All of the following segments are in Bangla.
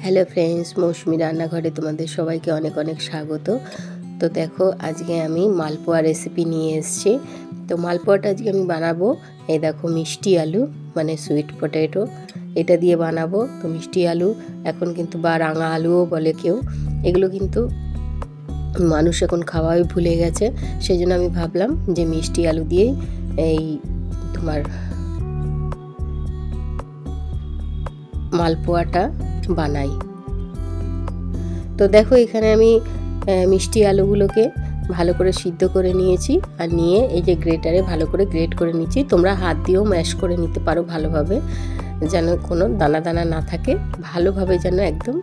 হ্যালো ফ্রেন্ডস, মৌসুমি রান্নাঘরে তোমাদের সবাইকে অনেক অনেক স্বাগত। তো দেখো, আজকে আমি মালপোয়া রেসিপি নিয়ে এসেছি। তো মালপোয়াটা আজকে আমি বানাবো, এই দেখো মিষ্টি আলু মানে সুইট পটেটো, এটা দিয়ে বানাবো। তো মিষ্টি আলু এখন কিন্তু, বা রাঙা আলুও বলে কেউ, এগুলো কিন্তু মানুষ এখন খাওয়াই ভুলে গেছে। সেই জন্য আমি ভাবলাম যে মিষ্টি আলু দিয়েই এই তোমার মালপোয়াটা বানাই। তো দেখো, এখানে আমি মিষ্টি আলুগুলোকে ভালো করে সিদ্ধ করে নিয়েছি, আর নিয়ে এই যে গ্রেটারে ভালো করে গ্রেট করে নিচ্ছি। তোমরা হাত দিয়েও ম্যাশ করে নিতে পারো ভালোভাবে, যেন কোনো দানা দানা না থাকে, ভালোভাবে যেন একদম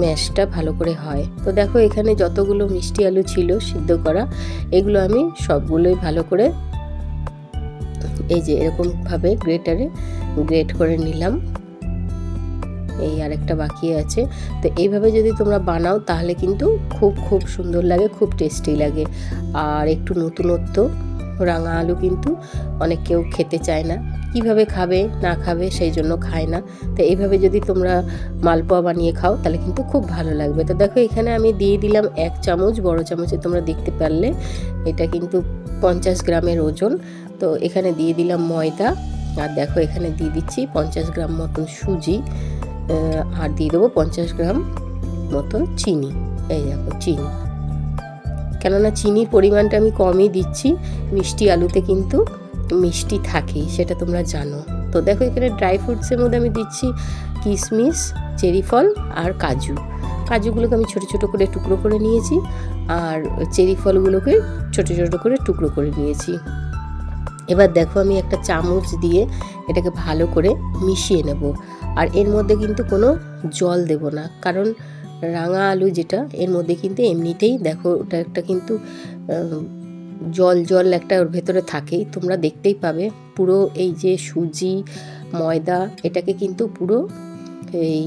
ম্যাশটা ভালো করে হয়। তো দেখো, এখানে যতগুলো মিষ্টি আলু ছিল সিদ্ধ করা, এগুলো আমি সবগুলোই ভালো করে এই যে এরকমভাবে গ্রেটারে গ্রেট করে নিলাম। এই আরেকটা বাকি আছে। তো এইভাবে যদি তোমরা বানাও তাহলে কিন্তু খুব খুব সুন্দর লাগে, খুব টেস্টি লাগে। আর একটু নতুনত্ব, রাঙা আলু কিন্তু অনেক কেউ খেতে চায় না, কিভাবে খাবে না খাবে সেই জন্য খায় না। তো এইভাবে যদি তোমরা মালপোয়া বানিয়ে খাও তাহলে কিন্তু খুব ভালো লাগবে। তো দেখো, এখানে আমি দিয়ে দিলাম 1 চামচ, বড় চামচে তোমরা দেখতে পারলে এটা কিন্তু 50 গ্রামের ওজন। তো এখানে দিয়ে দিলাম ময়দা, আর দেখো এখানে দিয়ে দিচ্ছি 50 গ্রাম মতন সুজি, আর দিয়ে দেবো 50 গ্রাম মতন চিনি। এই দেখো চিনি, কেননা চিনির পরিমাণটা আমি কমই দিচ্ছি, মিষ্টি আলুতে কিন্তু মিষ্টি থাকেই, সেটা তোমরা জানো। তো দেখো, এখানে ড্রাই ফ্রুটসের মধ্যে আমি দিচ্ছি কিশমিশ, চেরি ফল আর কাজু। কাজুগুলোকে আমি ছোট ছোট করে টুকরো করে নিয়েছি, আর চেরি ফলগুলোকে ছোট ছোট করে টুকরো করে নিয়েছি। এবার দেখো, আমি একটা চামচ দিয়ে এটাকে ভালো করে মিশিয়ে নেব। আর এর মধ্যে কিন্তু কোনো জল দেব না, কারণ রাঙা আলু যেটা, এর মধ্যে কিন্তু এমনিতেই দেখো ওটা একটা কিন্তু জল জল একটা ওর ভেতরে থাকেই, তোমরা দেখতেই পাবে। পুরো এই যে সুজি ময়দা, এটাকে কিন্তু পুরো এই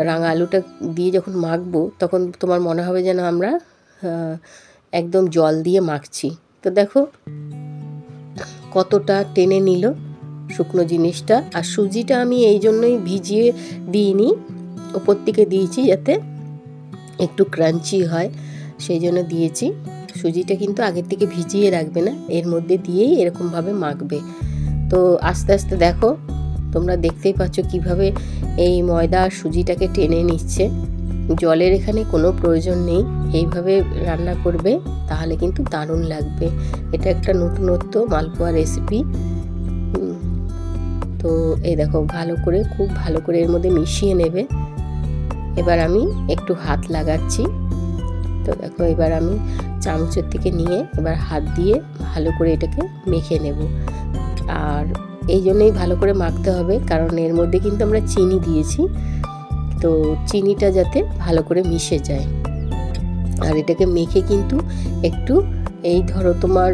রাঙা আলুটা দিয়ে যখন মাখবো তখন তোমার মনে হবে যেন আমরা একদম জল দিয়ে মাখছি। তো দেখো কতটা টেনে নিল শুকনো জিনিসটা। আর সুজিটা আমি এই জন্যই ভিজিয়ে দিইনি, ওপর থেকে দিয়েছি যাতে একটু ক্রাঞ্চি হয়, সেই জন্য দিয়েছি। সুজিটা কিন্তু আগের থেকে ভিজিয়ে রাখবে না, এর মধ্যে দিয়েই এরকমভাবে মাখবে। তো আস্তে আস্তে দেখো, তোমরা দেখতেই পাচ্ছ কিভাবে এই ময়দা আর সুজিটাকে টেনে নিচ্ছে। জলের এখানে কোনো প্রয়োজন নেই, এইভাবে রান্না করবে তাহলে কিন্তু দারুণ লাগবে। এটা একটা নতুনত্ব মালপোয়া রেসিপি। তো এই দেখো, ভালো করে খুব ভালো করে এর মধ্যে মিশিয়ে নেবে। এবার আমি একটু হাত লাগাচ্ছি। তো দেখো, এবার আমি চামচের থেকে নিয়ে এবার হাত দিয়ে ভালো করে এটাকে মেখে নেব। আর এই জন্যই ভালো করে মাখতে হবে, কারণ এর মধ্যে কিন্তু আমরা চিনি দিয়েছি, তো চিনিটা যাতে ভালো করে মিশে যায়। আর এটাকে মেখে কিন্তু একটু এই ধরো তোমার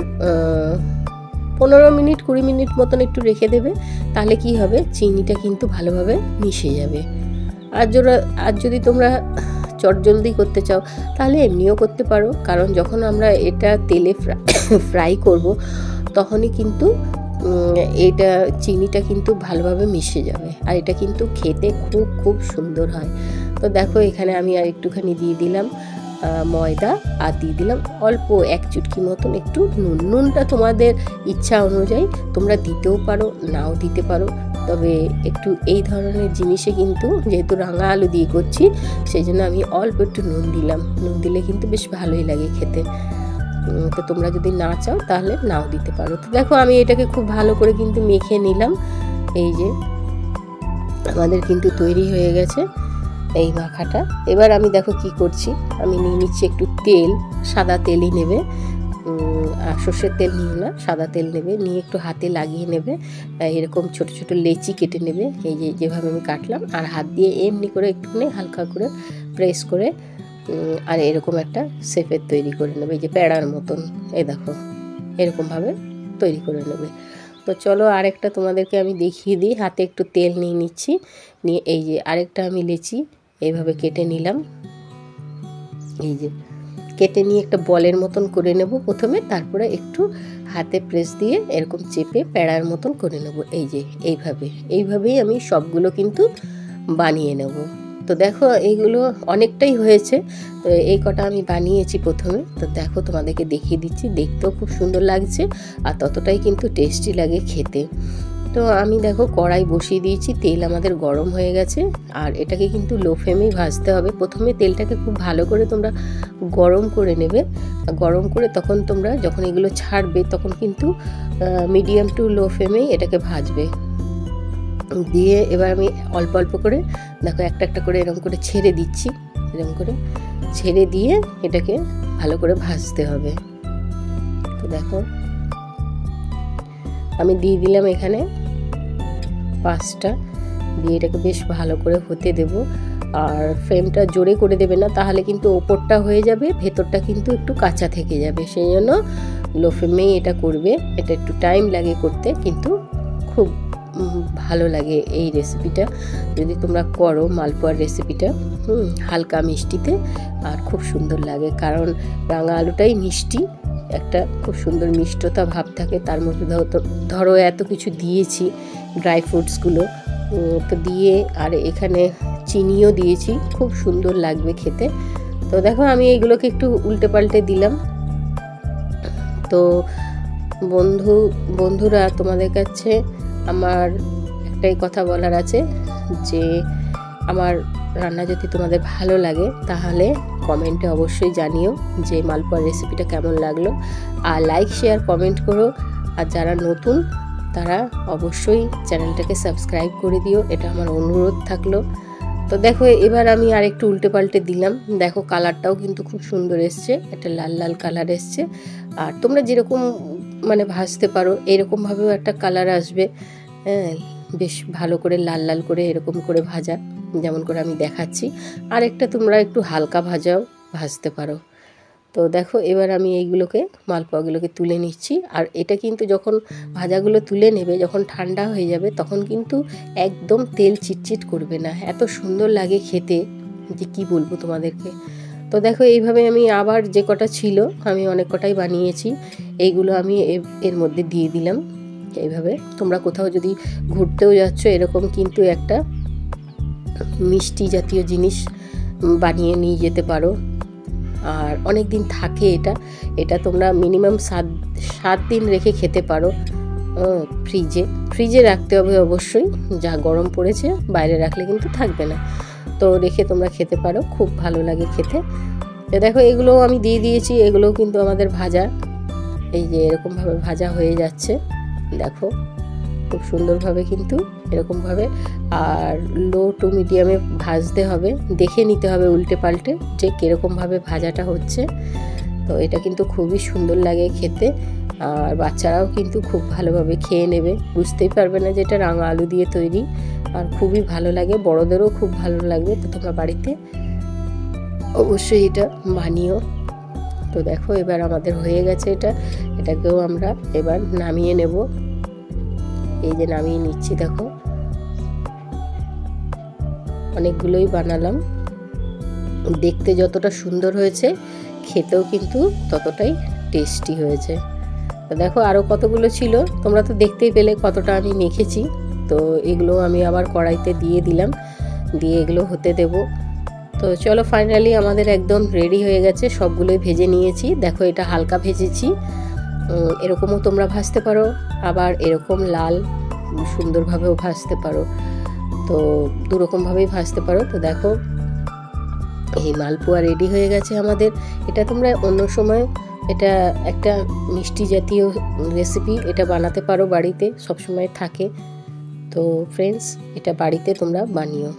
15 মিনিট 20 মিনিট মতন একটু রেখে দেবে, তাহলে কি হবে, চিনিটা কিন্তু ভালোভাবে মিশে যাবে। আর যদি তোমরা চটজলদি করতে চাও তাহলে এমনিও করতে পারো, কারণ যখন আমরা এটা তেলে ফ্রাই করব তখনই কিন্তু এটা চিনিটা কিন্তু ভালোভাবে মিশে যাবে, আর এটা কিন্তু খেতে খুব খুব সুন্দর হয়। তো দেখো, এখানে আমি আর একটুখানি দিয়ে দিলাম ময়দা, আর দিয়ে দিলাম অল্প 1 চুটকি মতন একটু নুন। নুনটা তোমাদের ইচ্ছা অনুযায়ী তোমরা দিতেও পারো, নাও দিতে পারো, তবে একটু এই ধরনের জিনিসে কিন্তু যেহেতু রাঙা আলু দিয়ে করছি, সেই জন্য আমি অল্প একটু নুন দিলাম। নুন দিলে কিন্তু বেশ ভালোই লাগে খেতে। তো তোমরা যদি না চাও তাহলে নাও দিতে পারো। তো দেখো, আমি এটাকে খুব ভালো করে কিন্তু মেখে নিলাম। এই যে আমাদের কিন্তু তৈরি হয়ে গেছে এই মাখাটা। এবার আমি দেখো কি করছি, আমি নিয়ে নিচ্ছি একটু তেল, সাদা তেলই নেবে, আর সর্ষের তেল নিও না, সাদা তেল নেবে, নিয়ে একটু হাতে লাগিয়ে নেবে। এরকম ছোট ছোট লেচি কেটে নেবে, এই যে যেভাবে আমি কাটলাম, আর হাত দিয়ে এমনি করে একটুখানি হালকা করে প্রেস করে আর এরকম একটা শেপের তৈরি করে নেবে, এই যে প্যাড়ার মতন। এই দেখো এরকমভাবে তৈরি করে নেবে। তো চলো, আরেকটা তোমাদেরকে আমি দেখিয়ে দিই। হাতে একটু তেল নিয়ে নিচ্ছি, নিয়ে এই যে আরেকটা আমি লেচি এইভাবে কেটে নিলাম। এই যে কেটে নিয়ে একটা বলের মতন করে নেব প্রথমে, তারপরে একটু হাতে প্রেস দিয়ে এরকম চেপে প্যাড়ার মতন করে নেব। এই যে এইভাবেই আমি সবগুলো কিন্তু বানিয়ে নেব। তো দেখো এইগুলো অনেকটাই হয়েছে। তো এই কটা আমি বানিয়েছি প্রথমে। তো দেখো তোমাদেরকে দেখিয়ে দিচ্ছি, দেখতেও খুব সুন্দর লাগছে আর ততটাই কিন্তু টেস্টি লাগে খেতে। তো আমি দেখো কড়াই বসিয়ে দিয়েছি, তেল আমাদের গরম হয়ে গেছে আর এটাকে কিন্তু লো ফ্লেমেই ভাজতে হবে। প্রথমে তেলটাকে খুব ভালো করে তোমরা গরম করে নেবে, গরম করে তখন তোমরা যখন এগুলো ছাড়বে তখন কিন্তু মিডিয়াম টু লো ফ্লেমেই এটাকে ভাজবে। দিয়ে এবার আমি অল্প অল্প করে দেখো একটা একটা করে এরকম করে ছেড়ে দিচ্ছি, এরকম করে ছেড়ে দিয়ে এটাকে ভালো করে ভাজতে হবে। তো দেখো আমি দিয়ে দিলাম এখানে 5টা, দিয়ে এটাকে বেশ ভালো করে হতে দেব। আর ফ্লেমটা জোরে করে দেবে না, তাহলে কিন্তু ওপরটা হয়ে যাবে, ভেতরটা কিন্তু একটু কাঁচা থেকে যাবে। সেই জন্য লো ফ্লেমেই এটা করবে। এটা একটু টাইম লাগে করতে, কিন্তু খুব ভালো লাগে এই রেসিপিটা যদি তোমরা করো, মালপোয়ার রেসিপিটা। হালকা মিষ্টিতে আর খুব সুন্দর লাগে, কারণ রাঙা আলুটাই মিষ্টি, একটা খুব সুন্দর মিষ্টতা ভাব থাকে তার মধ্যে। ধরো এত কিছু দিয়েছি, ড্রাই ফ্রুটসগুলো তো দিয়ে, আর এখানে চিনিও দিয়েছি, খুব সুন্দর লাগবে খেতে। তো দেখো আমি এইগুলোকে একটু উল্টে পাল্টে দিলাম। তো বন্ধুরা তোমাদের কাছে আমার একটাই কথা বলার আছে, যে আমার রান্না যদি তোমাদের ভালো লাগে তাহলে কমেন্টে অবশ্যই জানিও যে মালপোয়ার রেসিপিটা কেমন লাগলো, আর লাইক শেয়ার কমেন্ট করো। আর যারা নতুন তারা অবশ্যই চ্যানেলটাকে সাবস্ক্রাইব করে দিও, এটা আমার অনুরোধ থাকলো। তো দেখো এবার আমি আর একটু উল্টে পাল্টে দিলাম। দেখো কালারটাও কিন্তু খুব সুন্দর এসছে, একটা লাল লাল কালার এসছে। আর তোমরা যেরকম মানে ভাজতে পারো এরকমভাবেও একটা কালার আসবে। হ্যাঁ, বেশ ভালো করে লাল লাল করে এরকম করে ভাজা, যেমন করে আমি দেখাচ্ছি। আর একটা তোমরা একটু হালকা ভাজতে পারো। তো দেখো এবার আমি এইগুলোকে, মালপোয়াগুলোকে তুলে নিচ্ছি। আর এটা কিন্তু যখন ভাজাগুলো তুলে নেবে, যখন ঠান্ডা হয়ে যাবে, তখন কিন্তু একদম তেল চিটচিট করবে না, এত সুন্দর লাগে খেতে যে কি বলবো তোমাদেরকে। তো দেখো এইভাবে আমি আবার যে কটা ছিল, আমি অনেক কটাই বানিয়েছি, এইগুলো আমি এর মধ্যে দিয়ে দিলাম। এইভাবে তোমরা কোথাও যদি ঘুরতেও যাচ্ছ, এরকম কিন্তু একটা মিষ্টি জাতীয় জিনিস বানিয়ে নিয়ে যেতে পারো। আর অনেক দিন থাকে এটা তোমরা মিনিমাম 7 দিন রেখে খেতে পারো। ফ্রিজে রাখতে হবে অবশ্যই, যা গরম পড়েছে বাইরে রাখলে কিন্তু থাকবে না। তো রেখে তোমরা খেতে পারো, খুব ভালো লাগে খেতে। তো দেখো এগুলোও আমি দিয়ে দিয়েছি, এগুলোও কিন্তু আমাদের ভাজা, এই যে এরকমভাবে ভাজা হয়ে যাচ্ছে। দেখো খুব সুন্দরভাবে কিন্তু এরকমভাবে, আর লো টু মিডিয়ামে ভাজতে হবে, দেখে নিতে হবে উল্টে পাল্টে যে কীরকমভাবে ভাজাটা হচ্ছে। তো এটা কিন্তু খুবই সুন্দর লাগে খেতে, আর বাচ্চারাও কিন্তু খুব ভালোভাবে খেয়ে নেবে, বুঝতেই পারবে না যে এটা রাঙা আলু দিয়ে তৈরি, আর খুবই ভালো লাগে, বড়দেরও খুব ভালো লাগবে। তো তোমরা বাড়িতে অবশ্যই এটা বানিও। তো দেখো এবার আমাদের হয়ে গেছে এটাকেও আমরা এবার নামিয়ে নেব। এই যে নামিয়ে নিচ্ছি, দেখো অনেকগুলোই বানালাম, দেখতে যতটা সুন্দর হয়েছে খেতেও কিন্তু ততটাই টেস্টি হয়েছে। তো দেখো আরও কতগুলো ছিল, তোমরা তো দেখতেই পেলে কতটা আমি মেখেছি। তো এগুলো আমি আবার কড়াইতে দিয়ে দিলাম, দিয়ে এগুলো হতে দেব। তো চলো ফাইনালি আমাদের একদম রেডি হয়ে গেছে, সবগুলোই ভেজে নিয়েছি। দেখো এটা হালকা ভেজেছি, এরকমও তোমরা ভাজতে পারো, আবার এরকম লাল সুন্দরভাবেও ভাজতে পারো। তো দুরকমভাবেই ভাজতে পারো। তো দেখো এই মালপোয়া রেডি হয়ে গেছে আমাদের। এটা তোমরা অন্য সময়, এটা একটা মিষ্টি জাতীয় রেসিপি, এটা বানাতে পারো বাড়িতে, সবসময় থাকে। তো ফ্রেন্ডস এটা বাড়িতে তোমরা বানিও।